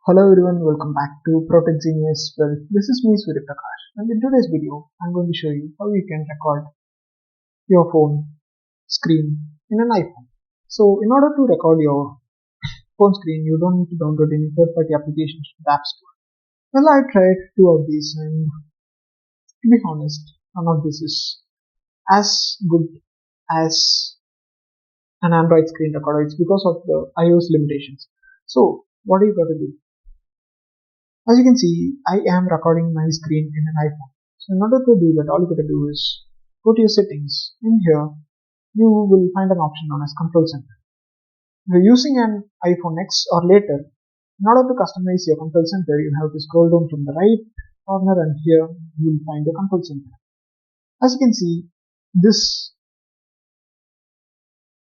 Hello everyone, welcome back to ProTech Genius. Well, this is me Surya Prakash, and in today's video, I'm going to show you how you can record your phone screen in an iPhone. So, in order to record your phone screen, you don't need to download any third-party applications from the App Store. Well, I tried two of these, and to be honest, none of this is as good as an Android screen recorder. It's because of the iOS limitations. So, what do you got to do? As you can see, I am recording my screen in an iPhone. So in order to do that, all you gotta do is go to your settings. In here, you will find an option known as Control Center. If you're using an iPhone X or later, in order to customize your Control Center, you have to scroll down from the right corner and here you will find the Control Center. As you can see, this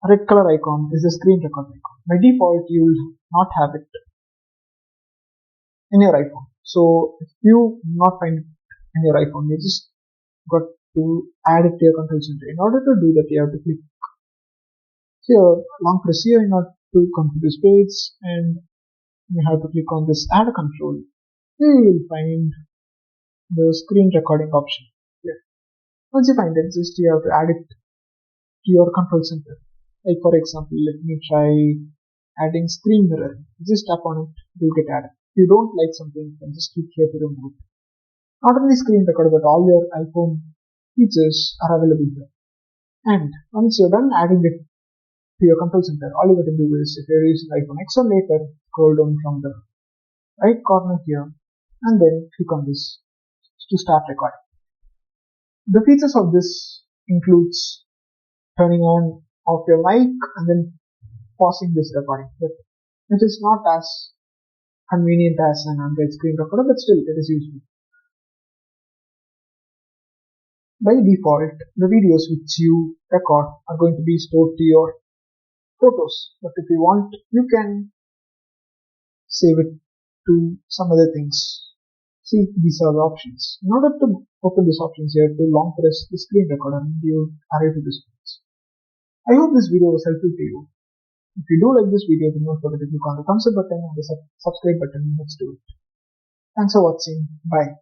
red color icon is the screen record icon. By default, you will not have it in your iPhone. So if you not find it in your iPhone, you just got to add it to your control center. In order to do that, you have to click here, long press here in order to come to this page, and you have to click on this add control. Here you will find the screen recording option. Here. Once you find it, just you have to add it to your control center. Like for example, let me try adding screen mirror. Just tap on it, you'll get added. If you don't like something, you can just click here to remove it. Not only screen recorder, but all your iPhone features are available here. And once you're done adding it to your control center, all you got to do is, if you're using iPhone X or later, scroll down from the right corner here and then click on this to start recording. The features of this includes turning on off your mic and then pausing this recording. But it is not as convenient as an Android screen recorder, but still it is useful. By default, the videos which you record are going to be stored to your photos, but if you want, you can save it to some other things. See, these are the options. In order to open these options, you have to long press the screen recorder and you arrive to this page. I hope this video was helpful to you. If you do like this video, do not forget to click on the thumbs up button and the subscribe button next to it. Thanks for watching. Bye.